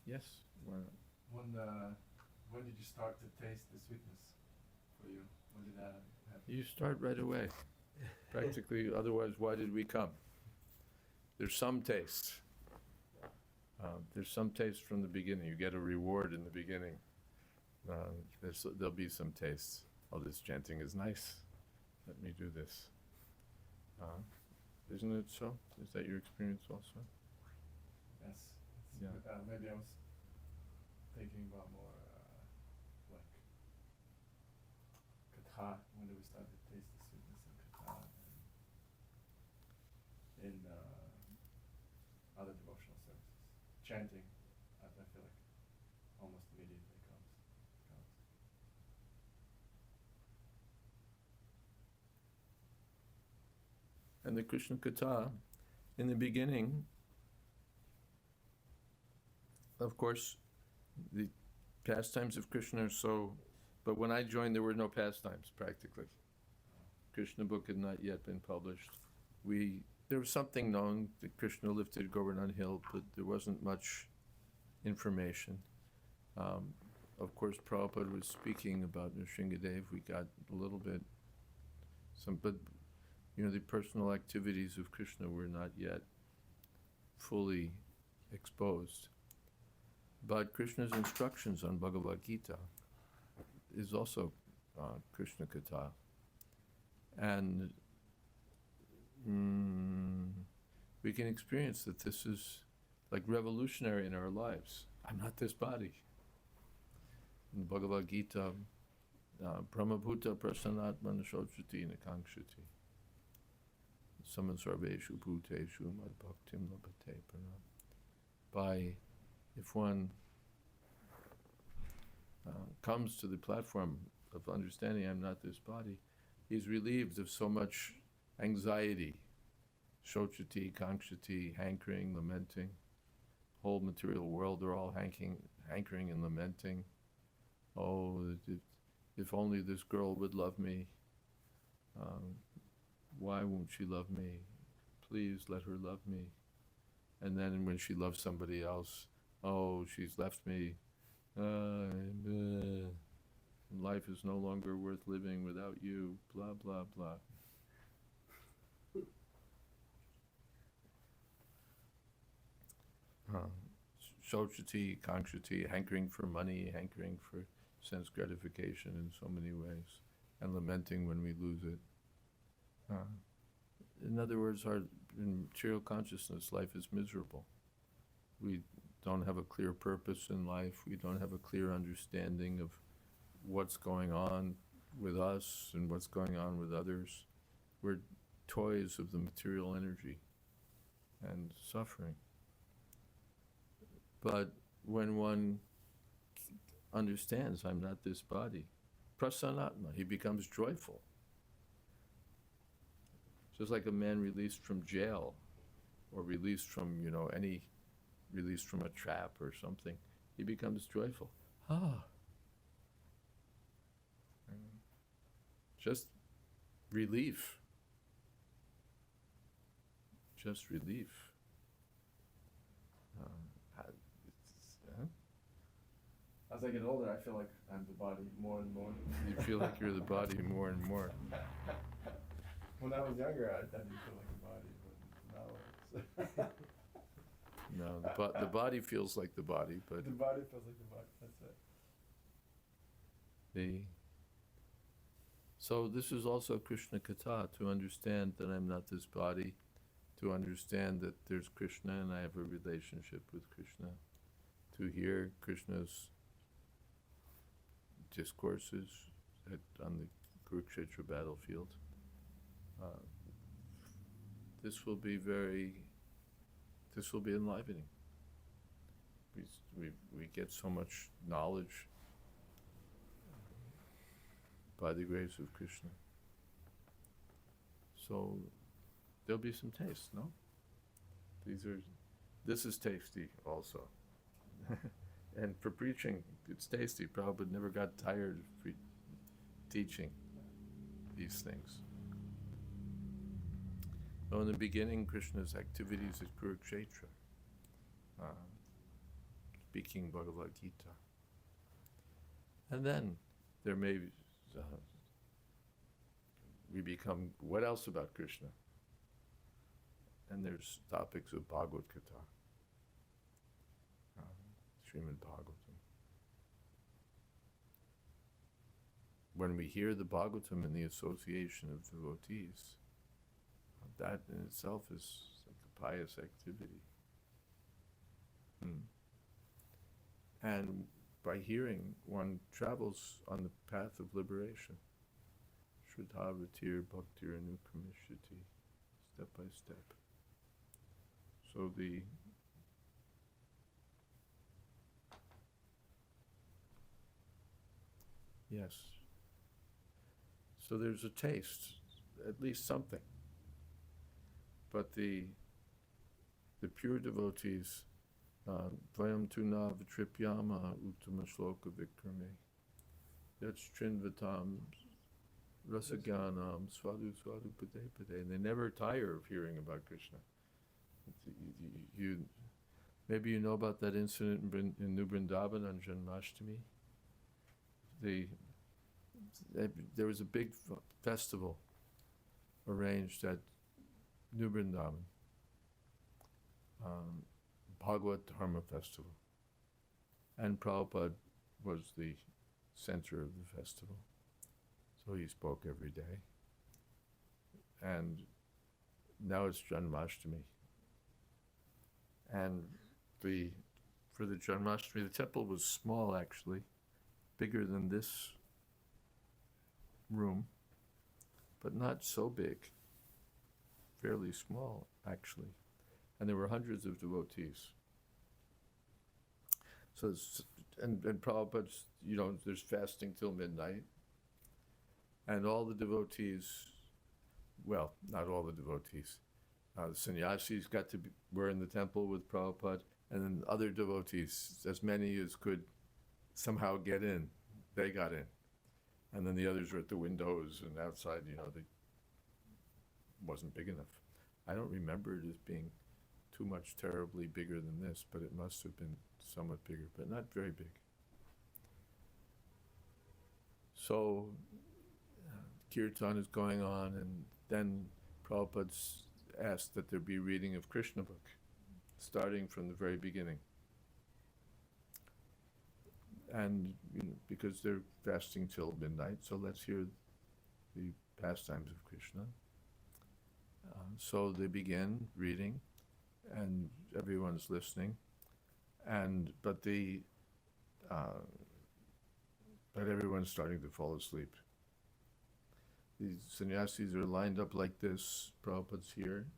Yes. Why not? When did you start to taste the sweetness for you? When did that happen? You start right away. Practically, otherwise, why did we come? There's some taste. There's some taste from the beginning. You get a reward in the beginning. There'll be some taste. Oh, this chanting is nice. Let me do this. Isn't it so? Is that your experience also? Yes. Yeah. Maybe I was thinking about more like katha. When did we start to taste the sweetness in katha and in other devotional services? Chanting, I feel like almost immediately comes. And the Krishna Katha, in the beginning, of course, the pastimes of Krishna are so, but when I joined, there were no pastimes, practically. Krishna book had not yet been published. There was something known that Krishna lifted Govardhan Hill, but there wasn't much information. Of course, Prabhupada was speaking about Nrsingadev. We got a little bit, but the personal activities of Krishna were not yet fully exposed. But Krishna's instructions on Bhagavad Gita is also Krishna Katha. And we can experience that this is like revolutionary in our lives. I'm not this body. In the Bhagavad Gita, Brahmabhuta Prasannatman Shochuti Nakankshati. Saman Sarveshu Bhuteshu Mad Bhaktim Labhate Pranam. If one comes to the platform of understanding I'm not this body, he's relieved of so much anxiety, shochati, kankshati, hankering, lamenting. Whole material world, they're all hankering and lamenting. Oh, if only this girl would love me. Why won't she love me? Please let her love me. And then when she loves somebody else, oh, she's left me. Life is no longer worth living without you. Blah, blah, blah. Shochati, kankshati, hankering for money, hankering for sense gratification in so many ways, and lamenting when we lose it. In other words, in material consciousness, life is miserable. We don't have a clear purpose in life. We don't have a clear understanding of what's going on with us and what's going on with others. We're toys of the material energy and suffering. But when one understands I'm not this body, prasannatma, he becomes joyful. Just like a man released from jail or released from, released from a trap or something, he becomes joyful. Just relief. Just relief. As I get older, I feel like I'm the body more and more. You feel like you're the body more and more. When I was younger, I didn't feel like a body, but now No, the body feels like the body, but the body feels like the body. That's it. So this is also Krishna Katha, to understand that I'm not this body, to understand that there's Krishna and I have a relationship with Krishna, to hear Krishna's discourses on the Kurukshetra battlefield. This will be enlivening. We get so much knowledge by the grace of Krishna. So there'll be some taste, no? This is tasty also. And for preaching, it's tasty. Prabhupada never got tired of teaching these things. So in the beginning, Krishna's activities at Kurukshetra, speaking Bhagavad Gita. And then there may be, we become, what else about Krishna? And there's topics of Bhagavad Gita, Srimad Bhagavatam. When we hear the Bhagavatam and the association of devotees, that in itself is like a pious activity. And by hearing, one travels on the path of liberation. Shraddha Ratir Bhaktir Anukamishati, step by step. So yes. So there's a taste, at least something. But the pure devotees, Vayam Tuna Vitripyama Uttama Shloka Vikrame, Yach Trinvatam Rasagyanam Svadu Svadu Pade Pade, and they never tire of hearing about Krishna. Maybe you know about that incident in New Vrindavan on Janmashtami. There was a big festival arranged at New Vrindavan, Bhagavad Dharma Festival, and Prabhupada was the center of the festival, so he spoke every day. And now it's Janmashtami, and for the Janmashtami, the temple was small actually, bigger than this room, but not so big, fairly small actually, and there were hundreds of devotees. So and Prabhupada's, there's fasting till midnight, and all the devotees, well, not all the devotees, the sannyasis were in the temple with Prabhupada, and then other devotees, as many as could somehow get in, they got in. And then the others were at the windows and outside, they wasn't big enough. I don't remember it as being too much terribly bigger than this, but it must have been somewhat bigger, but not very big. So Kirtan is going on, and then Prabhupada asked that there be reading of Krishna book, starting from the very beginning. And because they're fasting till midnight, so let's hear the pastimes of Krishna. So they begin reading, and everyone's listening, but everyone's starting to fall asleep. These sannyasis are lined up like this. Prabhupada's here,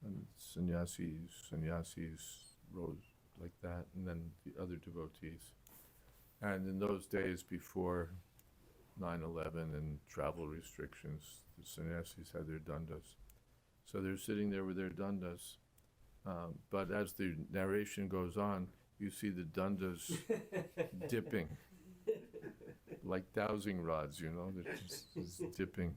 and sannyasis rose like that, and then the other devotees. And in those days before 9/11 and travel restrictions, the sannyasis had their dandas. So they're sitting there with their dandas, but as the narration goes on, you see the dandas dipping, like dowsing rods, they're just dipping.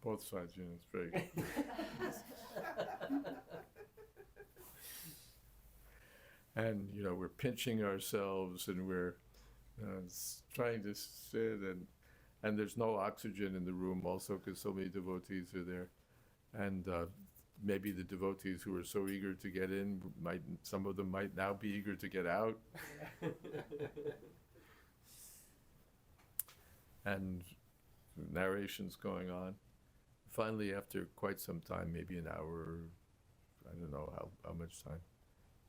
Both sides, it's very good. And, we're pinching ourselves, and we're trying to sit, and there's no oxygen in the room also because so many devotees are there. And maybe the devotees who are so eager to get in, some of them might now be eager to get out. And narration's going on. Finally, after quite some time, maybe an hour, I don't know how much time,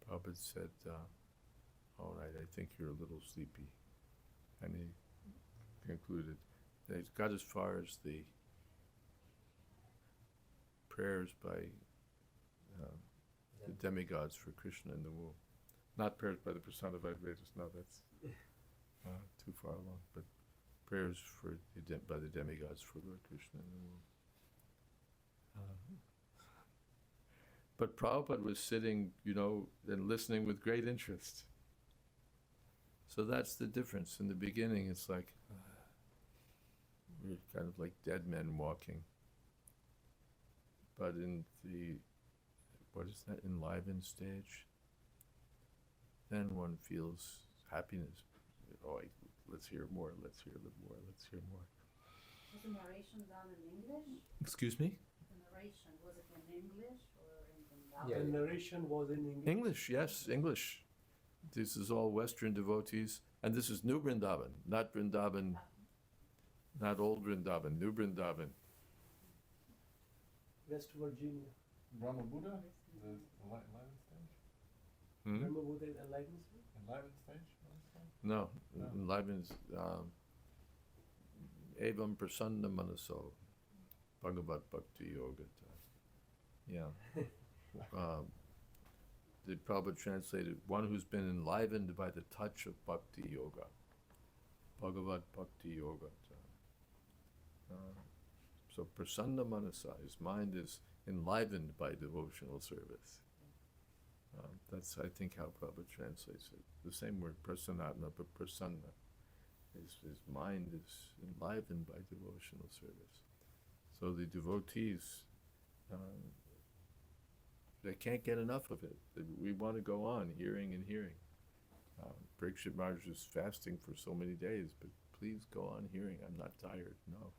Prabhupada said, all right, I think you're a little sleepy. And he concluded. They got as far as the prayers by the demigods for Krishna in the womb. Not prayers by the personified Vedas, no, that's too far along, but prayers by the demigods for Lord Krishna in the womb. But Prabhupada was sitting, and listening with great interest. So that's the difference. In the beginning, it's like, we're kind of like dead men walking. But in the what is that, enlivened stage, then one feels happiness. Oh, let's hear more, let's hear more, let's hear more. Was the narration done in English? Excuse me? The narration, was it in English or in Yeah. Bengali? The narration was in English. English, yes, English. This is all Western devotees, and this is New Vrindavan, not Vrindavan, not old Vrindavan, New Vrindavan. West Virginia. Brahma Buddha, the enlightened stage? Hmm? Remember what the enlightenment was? Enlightened stage? What is that? No, No. enlivened is Evam Prasanna Manaso, Bhagavat Bhakti Yoga. Yeah. The Prabhupada translated, one who's been enlivened by the touch of Bhakti Yoga. Bhagavat Bhakti Yoga. So Prasanna Manasa, his mind is enlivened by devotional service. That's, I think, how Prabhupada translates it. The same word, prasannatma, but prasanna. His mind is enlivened by devotional service. So the devotees, they can't get enough of it. We want to go on hearing and hearing. Parikshit Maharaj is fasting for so many days, but please go on hearing. I'm not tired. No.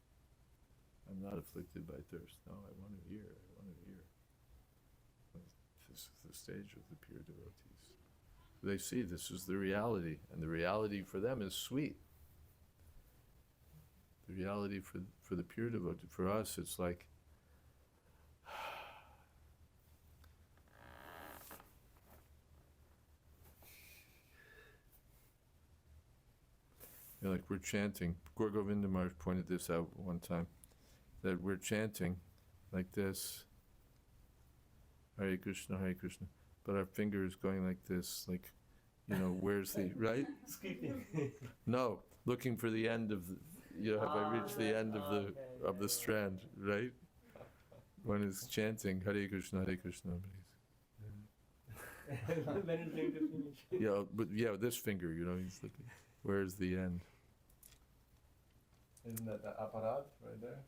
I'm not afflicted by thirst. No, I want to hear. I want to hear. This is the stage of the pure devotees. They see this is the reality, and the reality for them is sweet. The reality for the pure devotee, for us, it's like, like we're chanting. Gaur Govinda Maharaj pointed this out one time, that we're chanting like this, Hare Krishna, but our finger is going like this, like, where's the, right? Skipping. No, looking for the end of the, have I reached the end of the strand, right? One is chanting Hare Krishna, please. When it's going to finish. But this finger, he's looking, where's the end? Isn't that the aparat right there?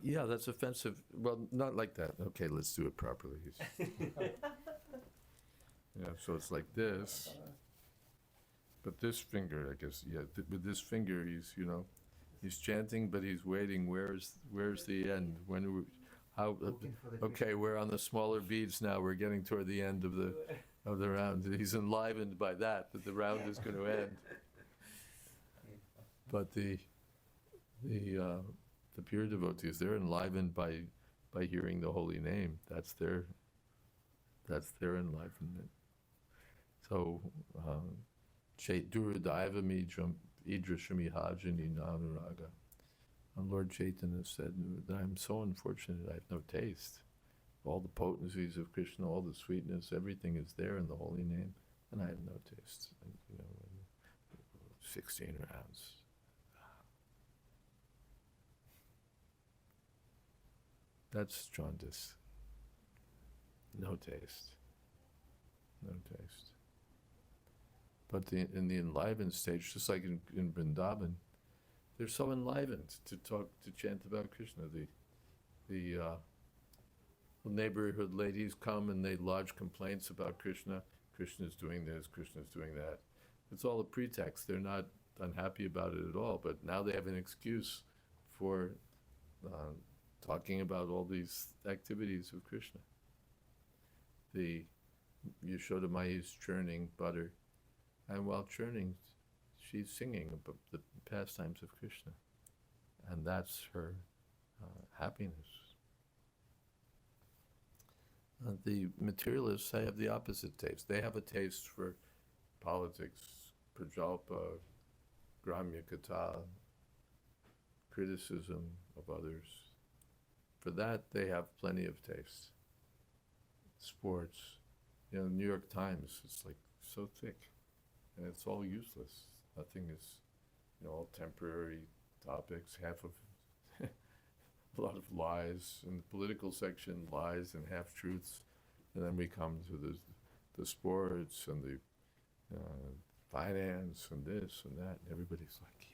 Yeah, that's offensive. Well, not like that. Okay, let's do it properly. Yeah, so it's like this, but this finger, I guess, with this finger, he's chanting, but he's waiting. Where's the end? When are we, how? Okay, we're on the smaller beads now. We're getting toward the end of the round. He's enlivened by that the round is going to end. But the pure devotees, they're enlivened by hearing the holy name. That's their enlivenment. So, Duradaiva Idrashami Hajani Nanuraga. And Lord Chaitanya said that I'm so unfortunate I have no taste. All the potencies of Krishna, all the sweetness, everything is there in the holy name, and I have no taste. And, 16 rounds. That's jaundice. No taste. No taste. But in the enlivened stage, just like in Vrindavan, they're so enlivened to chant about Krishna. The neighborhood ladies come and they lodge complaints about Krishna. Krishna's doing this, Krishna's doing that. It's all a pretext. They're not unhappy about it at all, but now they have an excuse for talking about all these activities of Krishna. The Yashoda Mai is churning butter, and while churning, she's singing about the pastimes of Krishna, and that's her happiness. The materialists, they have the opposite taste. They have a taste for politics, prajalpa, gramya katha, criticism of others. For that, they have plenty of taste. Sports, New York Times, it's like so thick, and it's all useless. Nothing is, all temporary topics, half of, a lot of lies. In the political section, lies and half-truths. And then we come to the sports and the finance and this and that, and everybody's like,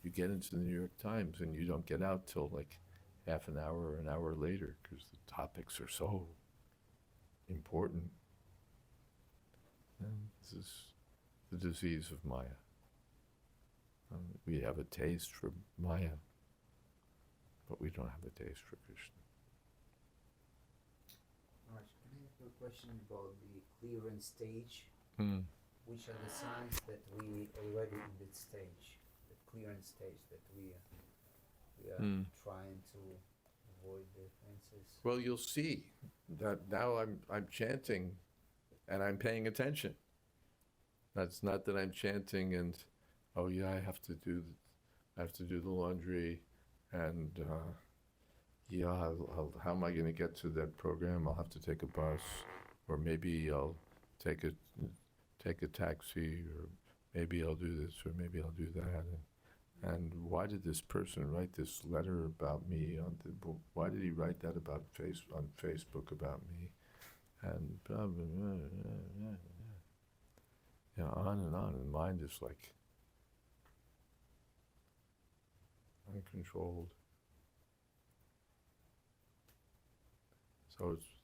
you get into the New York Times and you don't get out till like half an hour or an hour later because the topics are so important. And this is the disease of Maya. We have a taste for Maya, but we don't have a taste for Krishna. Maharaj, can I have a question about the clearance stage? Hmm. Which are the signs that we already in that stage, the clearance stage, that we are trying to avoid the offenses? Well, you'll see that now I'm chanting and I'm paying attention. That's not that I'm chanting and, oh yeah, I have to do the laundry, and yeah, how am I going to get to that program? I'll have to take a bus, or maybe I'll take a taxi, or maybe I'll do this, or maybe I'll do that. And why did this person write this letter about me? Why did he write that about on Facebook about me? And blah, blah, blah, blah, blah, blah. Yeah, on, and mind is like uncontrolled. So it's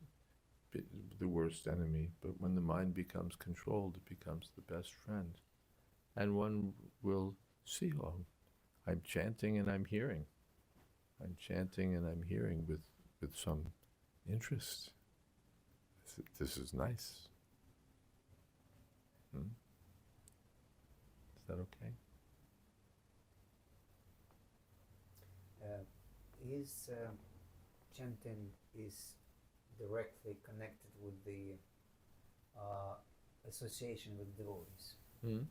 the worst enemy, but when the mind becomes controlled, it becomes the best friend. And one will see, oh, I'm chanting and I'm hearing. I'm chanting and I'm hearing with some interest. This is nice. Is that okay? His chanting is directly connected with the association with devotees.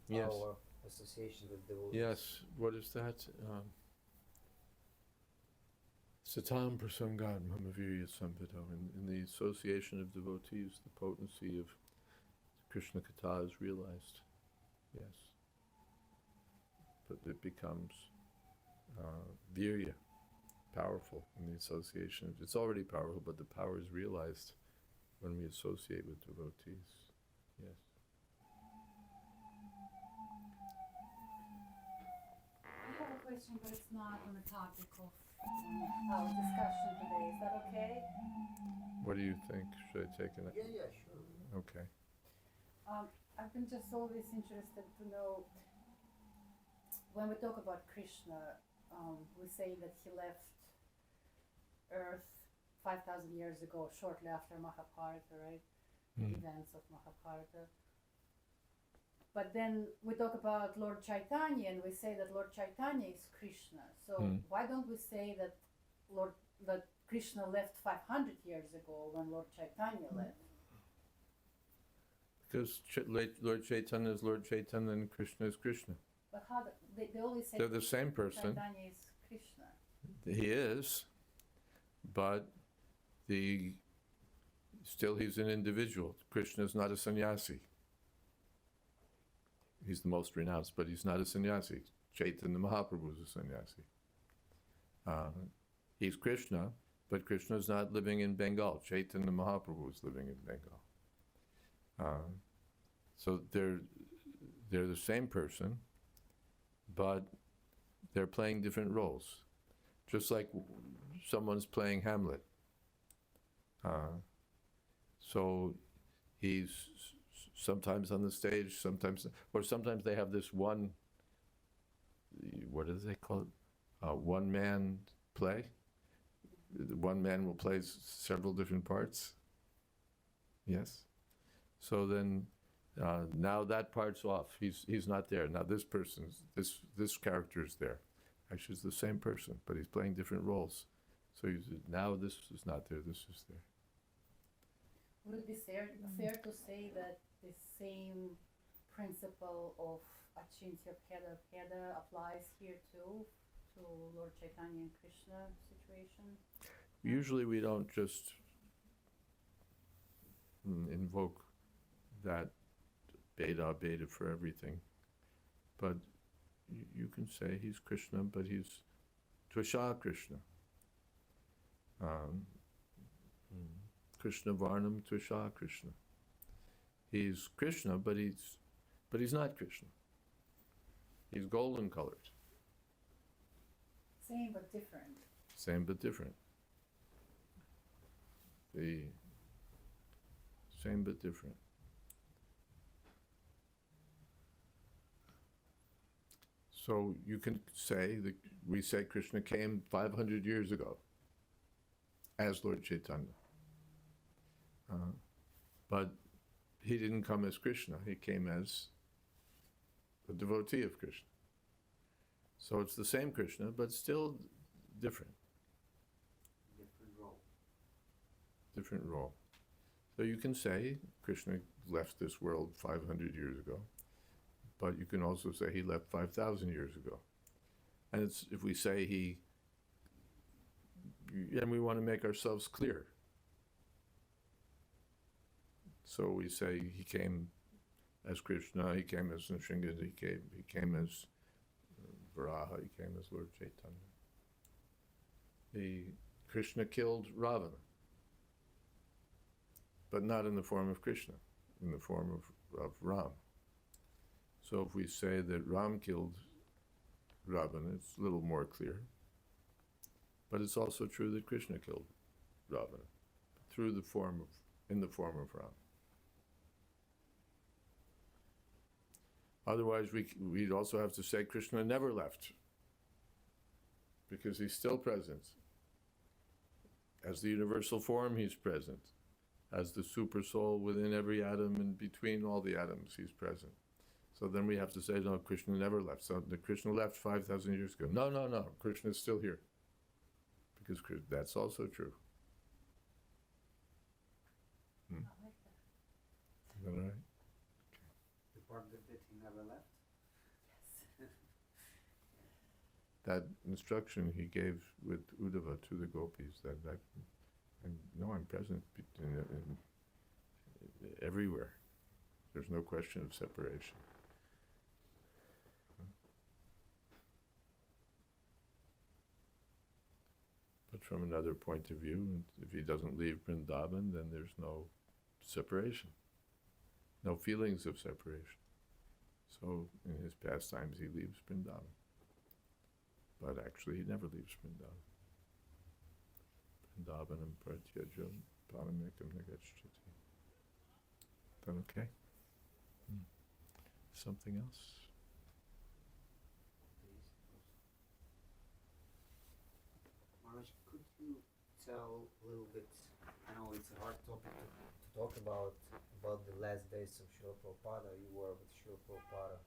Yes. Our association with devotees. Yes. What is that? Satam prasangad mamavirya samvito. In the association of devotees, the potency of Krishna Katha is realized. Yes. But it becomes virya, powerful in the association. It's already powerful, but the power is realized when we associate with devotees. Yes. I have a question, but it's not on the topic of our discussion today. Is that okay? What do you think? Should I take it? Yeah, sure. Okay. I've been just always interested to know, when we talk about Krishna, we say that he left Earth 5,000 years ago, shortly after Mahabharata, right? The events of Mahabharata. But then we talk about Lord Chaitanya, and we say that Lord Chaitanya is Krishna. So why don't we say that that Krishna left 500 years ago when Lord Chaitanya left? Because Lord Chaitanya is Lord Chaitanya and Krishna is Krishna. But how they always say They're the same person. Chaitanya is Krishna. He is, but still he's an individual. Krishna is not a sannyasi. He's the most renounced, but he's not a sannyasi. Chaitanya Mahaprabhu is a sannyasi. He's Krishna, but Krishna is not living in Bengal. Chaitanya Mahaprabhu is living in Bengal. So they're the same person, but they're playing different roles. Just like someone's playing Hamlet. So he's sometimes on the stage, sometimes they have this one, what do they call it? One-man play. One man will play several different parts. Yes. So then, now that part's off. He's not there. Now this this character is there. Actually, it's the same person, but he's playing different roles. So now this is not there. This is there. Would it be fair to say that the same principle of Achintya Bheda applies here too, to Lord Chaitanya and Krishna situation? Usually we don't just invoke that Bheda for everything, but you can say he's Krishna, but he's Tvasha Krishna. Krishna Varnam Tvasha Krishna. He's Krishna, but he's not Krishna. He's golden colored. Same but different. Same but different. The same but different. So you can say that we say Krishna came 500 years ago as Lord Chaitanya. But he didn't come as Krishna, he came as a devotee of Krishna. So it's the same Krishna, but still different. Different role. Different role. So you can say Krishna left this world 500 years ago, but you can also say he left 5,000 years ago. And it's, if we say he, and we want to make ourselves clear. So we say he came as Krishna, he came as Nrsimha, he came as Varaha, he came as Lord Chaitanya. Krishna killed Ravana, but not in the form of Krishna, in the form of Ram. So if we say that Ram killed Ravana, it's a little more clear. But it's also true that Krishna killed Ravana in the form of Ram. Otherwise, we'd also have to say Krishna never left, because he's still present. As the universal form, he's present. As the super soul within every atom and between all the atoms, he's present. So then we have to say, no, Krishna never left. So the Krishna left 5,000 years ago. No, Krishna is still here. Because that's also true. I like that. Is that all right? The part that he never left. Yes. That instruction he gave with Uddhava to the gopis, I'm present everywhere. There's no question of separation. But from another point of view, if he doesn't leave Vrindavan, then there's no separation, no feelings of separation. So in his pastimes he leaves Vrindavan. But actually he never leaves Vrindavan. Vrindavanam pratyajam paramekam nagacchati. Is that okay? Something else? Maharaj, could you tell a little bit, I know it's a hard topic to talk about the last days of Srila Prabhupada. You were with Srila Prabhupada.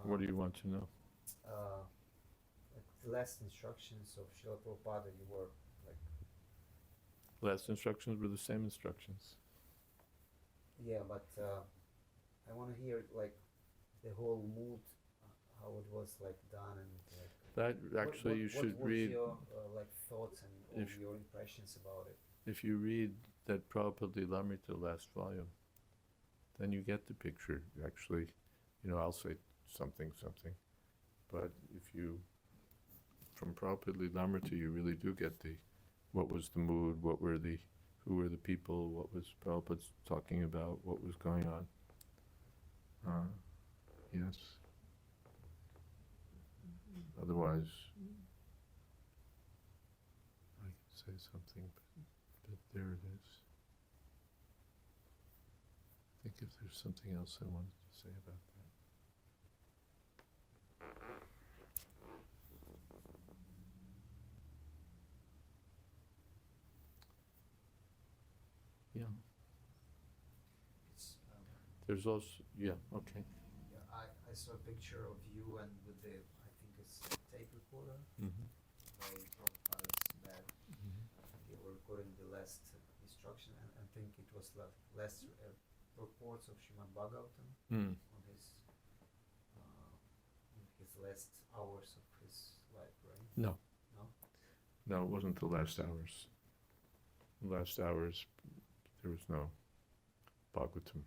What do you want to know? Like the last instructions of Srila Prabhupada, you were like... Last instructions were the same instructions. Yeah, but I want to hear like the whole mood, how it was like done, and like... That actually you should read. What was your like thoughts and all if- your impressions about it? If you read that Prabhupada Lilamrita last volume, then you get the picture. Actually, I'll say something, but if you, from Prabhupada Lilamrita, you really do get what was the mood, who were the people, what was Prabhupada talking about, what was going on. Yes. Otherwise, I could say something, but there it is. I think if there's something else I wanted to say about that. Yeah, It's, there's also, yeah, okay. yeah, I saw a picture of you and with the, I think it's a tape recorder Mm-hmm. by Prabhupada's bed. They were recording the last instruction, and I think it was like last reports of Srimad Bhagavatam Mm. on his last hours of his life, right? No. No? No, it wasn't the last hours. The last hours, there was no Bhagavatam.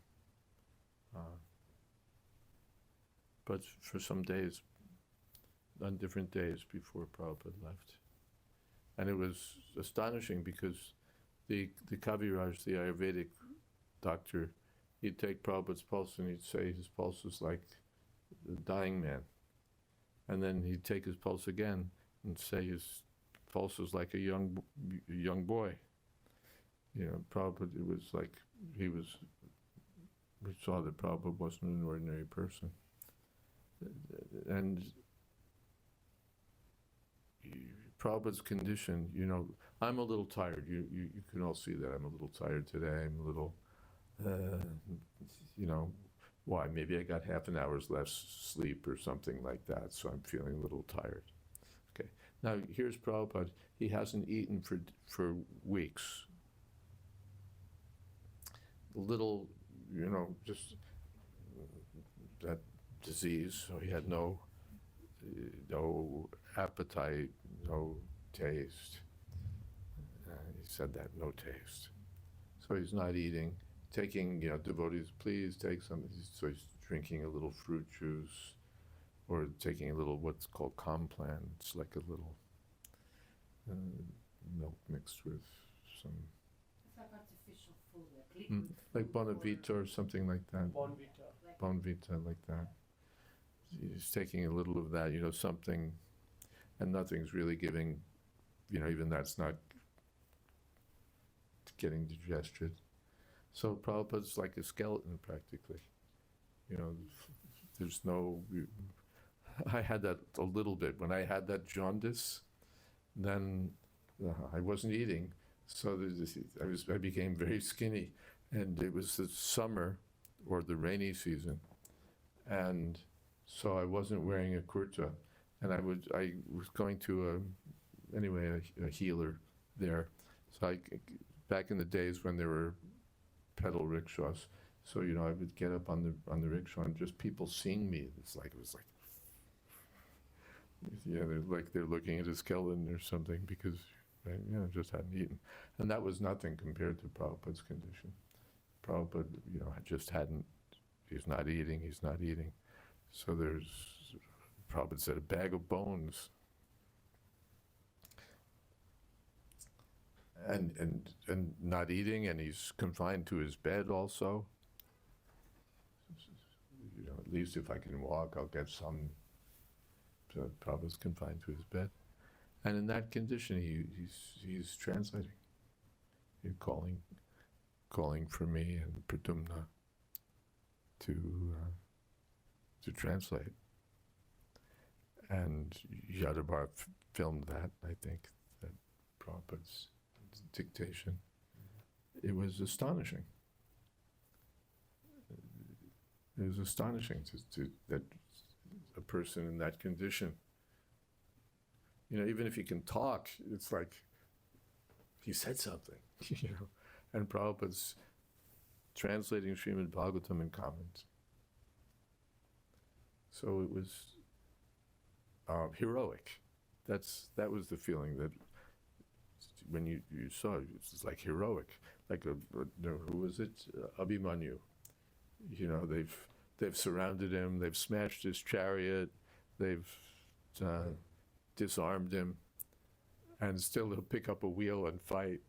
But for some days, on different days before Prabhupada left. And it was astonishing because the Kaviraj, the Ayurvedic doctor, he'd take Prabhupada's pulse and he'd say his pulse was like a dying man. And then he'd take his pulse again and say his pulses like a young boy. You know, Prabhupada, it was like we saw that Prabhupada wasn't an ordinary person. And Prabhupada's condition, you know, I'm a little tired. You can all see that I'm a little tired today. I'm a little, you know, why? Maybe I got half an hour's less sleep or something like that, so I'm feeling a little tired. Okay. Now, here's Prabhupada. He hasn't eaten for weeks. Little, you know, just that disease, so he had no appetite, no taste. He said that, no taste. So he's not eating, taking, you know, devotees, please take some. So he's drinking a little fruit juice or taking a little what's called complan. It's like a little milk mixed with some, It's like artificial food, like liquid like food, Bonavita or something like that. Bonvita. like Bonvita, like that. He's taking a little of that, you know, something, and nothing's really giving, you know, even that's not getting digested. So Prabhupada's like a skeleton practically. You know, there's no, I had that a little bit. When I had that jaundice, then I wasn't eating. So I became very skinny. And it was the summer or the rainy season. And so I wasn't wearing a kurta. And I was going to a healer there. So back in the days when there were pedal rickshaws, so you know I would get up on the rickshaw and just people seeing me. It was like yeah, they're looking at a skeleton or something because I, you know, just hadn't eaten, and that was nothing compared to Prabhupada's condition. Prabhupada, you know, just hadn't. He's not eating. So there's Prabhupada said a bag of bones. And not eating, and he's confined to his bed also. You know, at least if I can walk, I'll get some. So Prabhupada's confined to his bed, and in that condition, he's translating. He's calling for me and Pradumna to translate. And Yadabar filmed that, I think, that Prabhupada's dictation. It was astonishing. It was astonishing to that a person in that condition, you know, even if he can talk, it's like he said something, you know. And Prabhupada's translating Srimad Bhagavatam in comments. So it was heroic. That was the feeling that when you saw it, it's like heroic, like who was it? Abhimanyu. You know, they've surrounded him, they've smashed his chariot, they've disarmed him, and still he'll pick up a wheel and fight.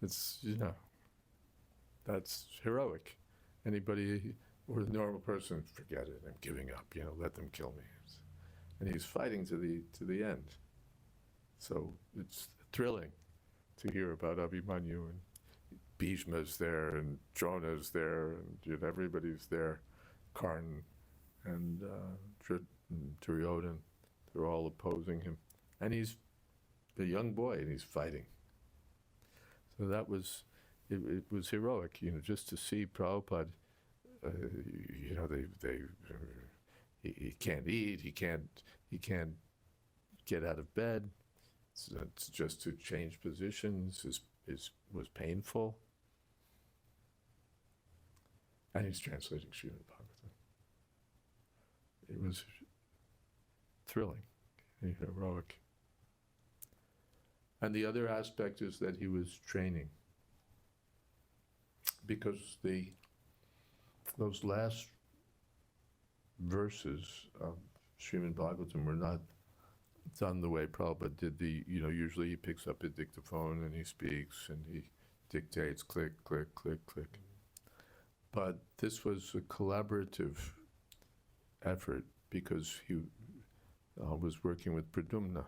It's, you know, that's heroic. Anybody or the normal person, forget it, I'm giving up, you know, let them kill me. And he's fighting to the end. So it's thrilling to hear about Abhimanyu, and Bhishma's there, and Drona's there, and you know, everybody's there, Karn and Duryodhan, they're all opposing him. And he's a young boy, and he's fighting. So that was, it was heroic, you know, just to see Prabhupada, you know, he can't eat, he can't get out of bed. So it's just to change positions was painful. And he's translating Srimad Bhagavatam. It was thrilling and heroic. And the other aspect is that he was training. Because those last verses of Srimad Bhagavatam were not done the way Prabhupada did usually he picks up a dictaphone and he speaks and he dictates, click, click, click, click. But this was a collaborative effort because was working with Pradumna.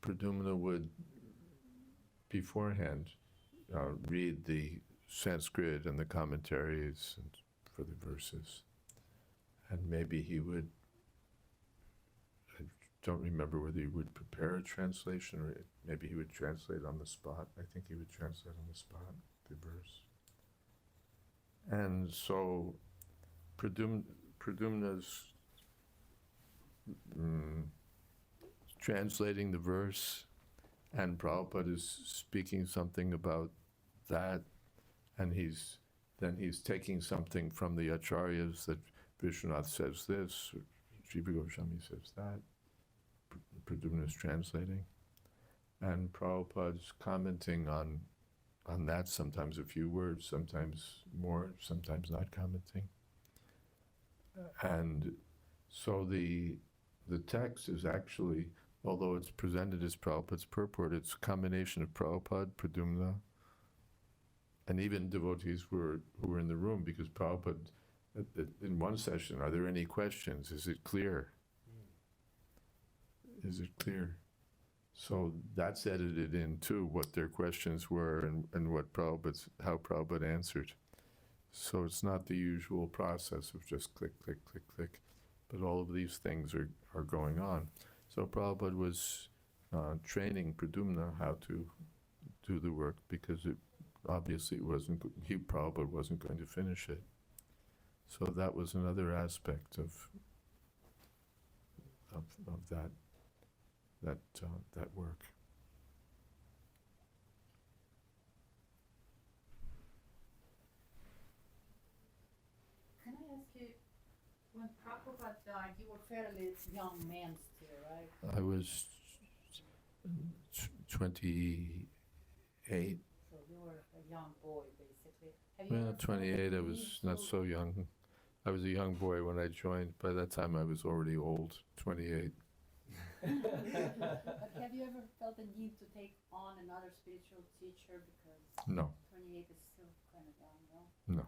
Pradumna would beforehand read the Sanskrit and the commentaries and for the verses. And maybe he would, I don't remember whether he would prepare a translation or maybe he would translate on the spot. I think he would translate on the spot, the verse. And so Pradumna's translating the verse, and Prabhupada is speaking something about that, and he's taking something from the acharyas that Vishwanath says this, or Jiva Goswami says that. Pradumna is translating, and Prabhupada's commenting on that, sometimes a few words, sometimes more, sometimes not commenting. And so the text is actually, although it's presented as Prabhupada's purport, it's a combination of Prabhupada, Pradumna, and even devotees who were in the room, because Prabhupada, in one session, are there any questions? Is it clear? Is it clear? So that's edited in too, what their questions were and what how Prabhupada answered. So it's not the usual process of just click, click, click, click, but all of these things are going on. So Prabhupada was training Pradumna how to do the work, because it obviously Prabhupada wasn't going to finish it. So that was another aspect of that work. Can I ask you, when Prabhupada died, you were fairly young man still, right? I was 28. So you were a young boy, basically. Have you Well, ever felt 28, the I need was not to- so young. I was a young boy when I joined. By that time, I was already old, 28. But have you ever felt the need to take on another spiritual teacher, because No, 28 is still kind of young, no? no.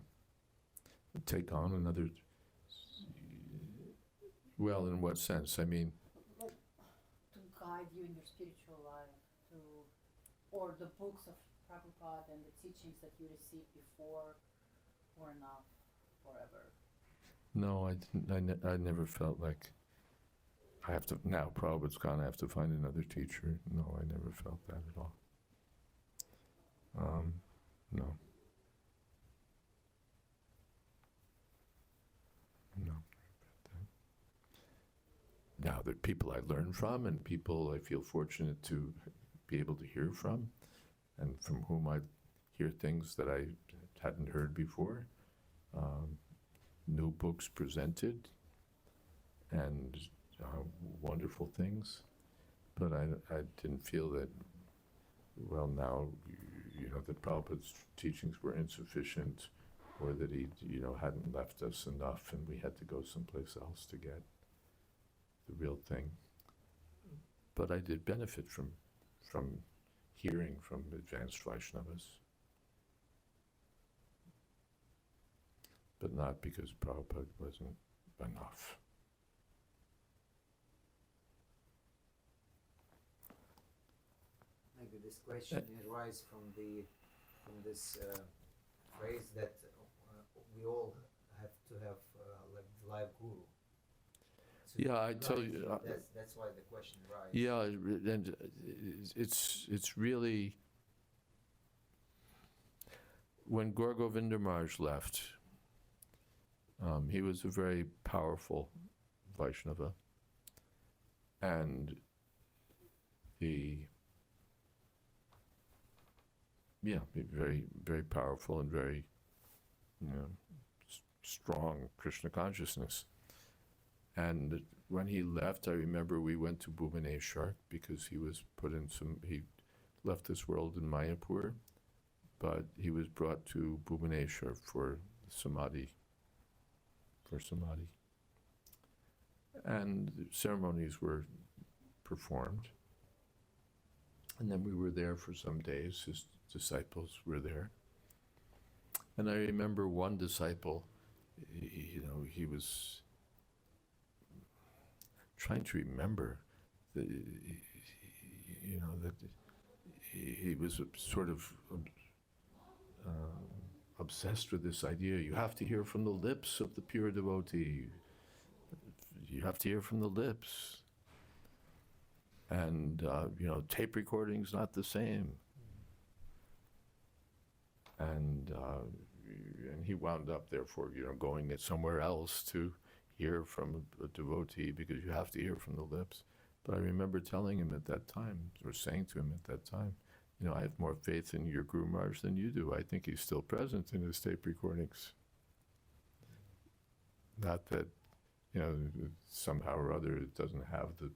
Take on another. Well, in what sense? I mean, Like, to guide you in your spiritual life, or the books of Prabhupada and the teachings that you received before were enough forever. no, I didn't. I never felt like I have to, now Prabhupada's gone, I have to find another teacher. No, I never felt that at all. No. No. Now, there are people I learn from and people I feel fortunate to be able to hear from, and from whom I hear things that I hadn't heard before. New books presented, and wonderful things, but I didn't feel that, well, now, that Prabhupada's teachings were insufficient, or that he, hadn't left us enough and we had to go someplace else to get the real thing. But I did benefit from hearing from advanced Vaishnavas, but not because Prabhupada wasn't enough. Maybe this question arises from this phrase that we all have to have like the live guru. So Yeah, I tell you, that's why the question arises. Yeah, and it's really, when Gaur Govinda Maharaj left, he was a very powerful Vaishnava, and very, very powerful and very, strong Krishna consciousness. And when he left, I remember we went to Bhubaneswar, because he was he left this world in Mayapur, but he was brought to Bhubaneswar for samadhi. And the ceremonies were performed. And then we were there for some days, his disciples were there. And I remember one disciple, he was trying to remember, that that he was sort of obsessed with this idea. You have to hear from the lips of the pure devotee. You have to hear from the lips. And, tape recording's not the same. And he wound up, therefore, going somewhere else to hear from a devotee, because you have to hear from the lips. But I remember telling him at that time, or saying to him at that time, I have more faith in your Guru Maharaj than you do. I think he's still present in his tape recordings. Not that, somehow or other it doesn't have the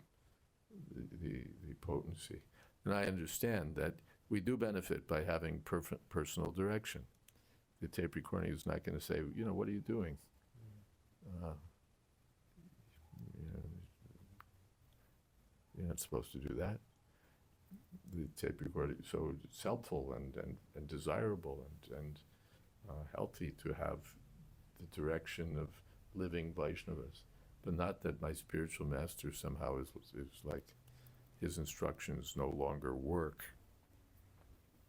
potency. And I understand that we do benefit by having personal direction. The tape recording is not going to say, what are you doing? You're not supposed to do that. The tape recording, so it's helpful and desirable and healthy to have the direction of living Vaishnavas, but not that my spiritual master somehow is like his instructions no longer work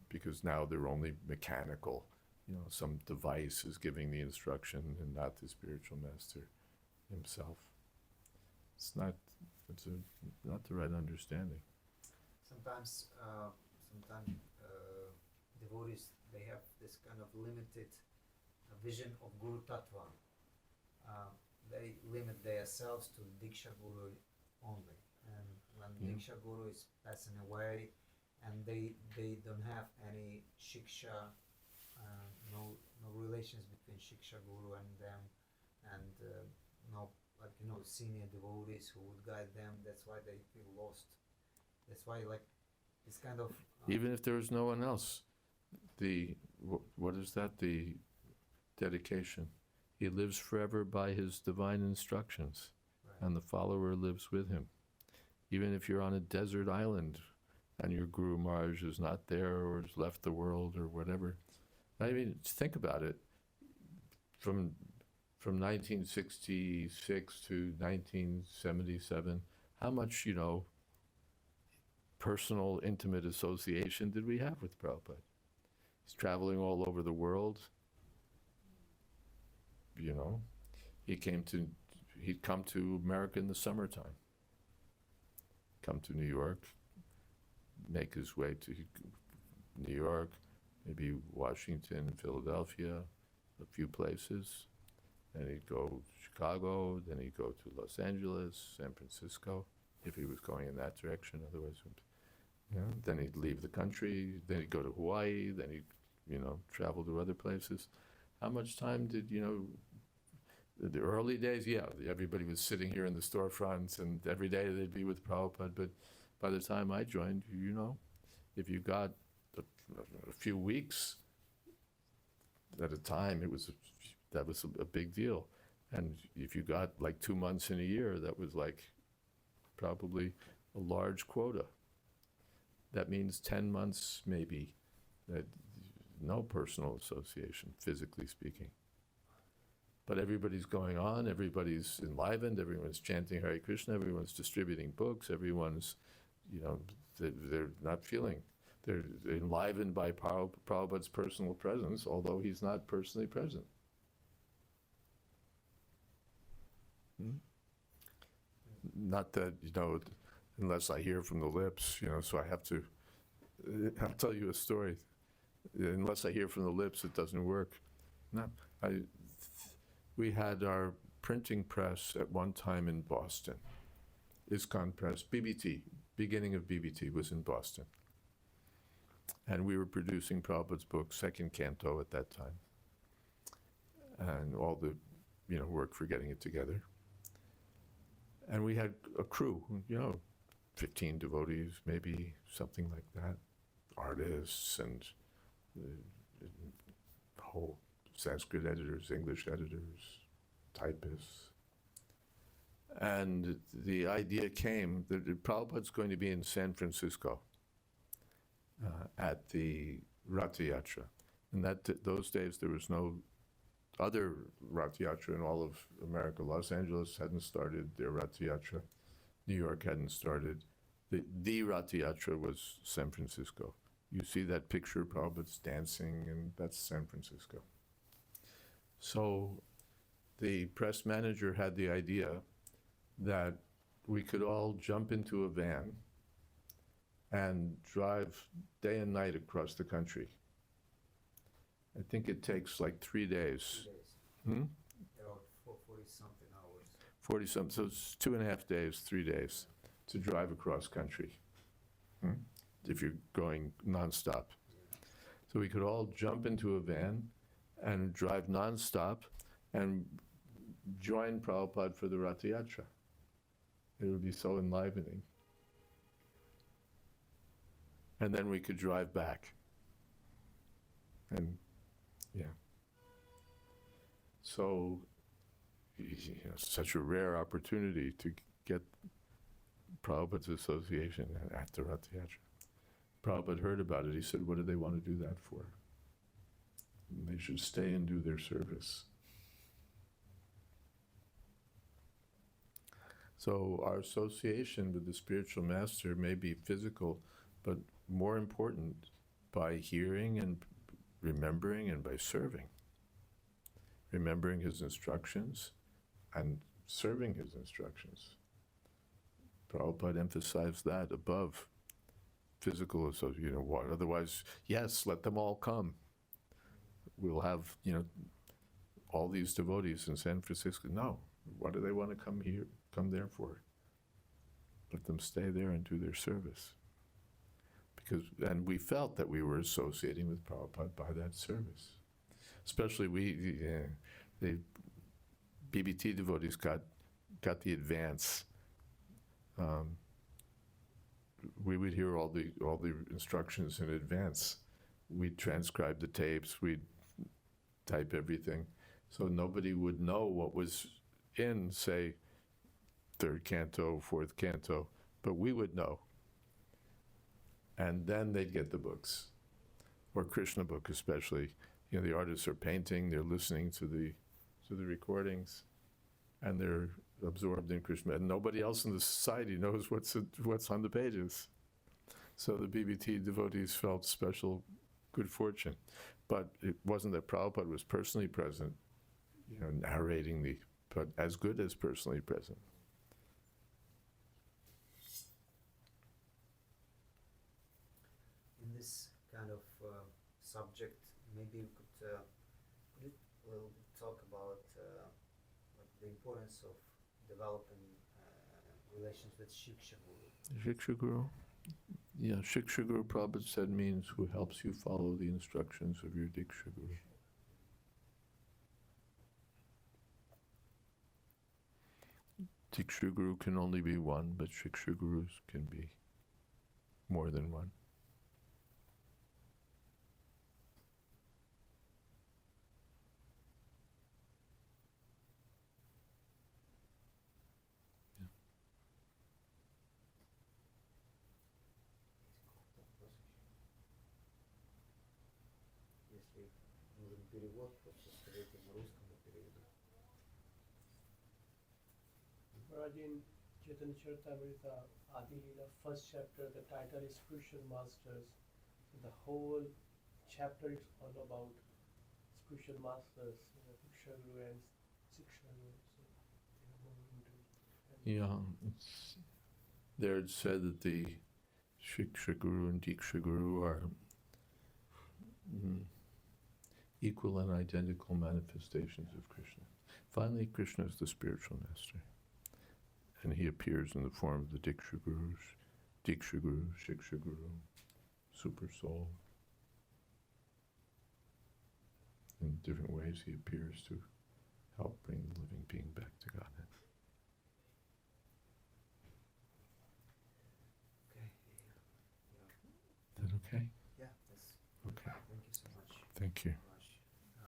because now they're only mechanical. Some device is giving the instruction and not the spiritual master himself. It's not the right understanding. Sometimes devotees, they have this kind of limited vision of Guru Tattva. They limit themselves to Diksha Guru only. And when Diksha Guru is passing away and they don't have any Shiksha, no relations between Shiksha Guru and them, and no senior devotees who would guide them, that's why they feel lost. That's why this kind of... Even if there was no one else, what is that? The dedication. He lives forever by his divine instructions, Right. and the follower lives with him. Even if you're on a desert island and your Guru Maharaj is not there or has left the world or whatever. I mean, think about it. From 1966 to 1977, how much, personal, intimate association did we have with Prabhupada? He's traveling all over the world. He'd come to America in the summertime, come to New York, make his way to New York, maybe Washington, Philadelphia, a few places. Then he'd go to Chicago, then he'd go to Los Angeles, San Francisco, if he was going in that direction. Otherwise, then he'd leave the country, then he'd go to Hawaii, then he'd, travel to other places. How much time did, the early days, everybody was sitting here in the storefronts and every day they'd be with Prabhupada, but by the time I joined, if you got a few weeks at a time, that was a big deal. And if you got like 2 months in a year, that was like probably a large quota. That means 10 months maybe, that no personal association, physically speaking. But everybody's going on, everybody's enlivened, everyone's chanting Hare Krishna, everyone's distributing books, everyone's, they're not feeling. They're enlivened by Prabhupada's personal presence, although he's not personally present. Not that, unless I hear from the lips, so I have to, I'll tell you a story. Unless I hear from the lips, it doesn't work. No, we had our printing press at one time in Boston. ISKCON Press, BBT, beginning of BBT was in Boston. And we were producing Prabhupada's book, Second Canto at that time. And all the, work for getting it together. And we had a crew, 15 devotees, maybe something like that, artists and whole Sanskrit editors, English editors, typists. And the idea came that Prabhupada's going to be in San Francisco at the Ratha Yatra. And those days there was no other Ratha Yatra in all of America. Los Angeles hadn't started their Ratha Yatra. New York hadn't started. The Rath Yatra was San Francisco. You see that picture, Prabhupada's dancing, and that's San Francisco. So the press manager had the idea that we could all jump into a van and drive day and night across the country. I think it takes like 3 days. 3 days. Hmm? Around 40-something hours. 40 something, so it's 2.5 days, 3 days to drive across country. If you're going nonstop. So we could all jump into a van and drive nonstop and join Prabhupada for the Rath Yatra. It would be so enlivening. And then we could drive back. And, yeah. So, such a rare opportunity to get Prabhupada's association at the Rath Yatra. Prabhupada heard about it. He said, what do they want to do that for? They should stay and do their service. So our association with the spiritual master may be physical, but more important by hearing and remembering and by serving. Remembering his instructions and serving his instructions. Prabhupada emphasized that above physical association. What? Otherwise, yes, let them all come. We'll have, all these devotees in San Francisco. No, what do they want to come there for? Let them stay there and do their service. And we felt that we were associating with Prabhupada by that service. Especially the BBT devotees got the advance. We would hear all the instructions in advance. We'd transcribe the tapes, we'd type everything. So nobody would know what was in, say, third canto, fourth canto, but we would know. And then they'd get the books, or Krishna book especially. The artists are painting, they're listening to the recordings, and they're absorbed in Krishna. And nobody else in the society knows what's on the pages. So the BBT devotees felt special good fortune. But it wasn't that Prabhupada was personally present, narrating but as good as personally present. In this kind of subject, maybe you could a little bit talk about the importance of developing relations with Shiksha Guru. Shiksha Guru? Yeah, Shiksha Guru, Prabhupada said, means who helps you follow the instructions of your Diksha Guru. Diksha Guru can only be one, but Shiksha Gurus can be more than one. Если нужен перевод, просто скажите на русском, я переведу. Maharaj, in Chaitanya Charitamrita, Adi Leela, first chapter, the title is Spiritual Masters. So the whole chapter is all about spiritual masters, Diksha Guru and Siksha Guru. So they are more into it. Yeah, there it said that the Shiksha Guru and Diksha Guru are equal and identical manifestations of Krishna. Finally, Krishna is the spiritual master. And he appears in the form of the Diksha Guru, Shiksha Guru, Super Soul. In different ways he appears to help bring the living being back to Godhead. Okay. Is that okay? Yeah, that's Okay. thank you so much. Thank you.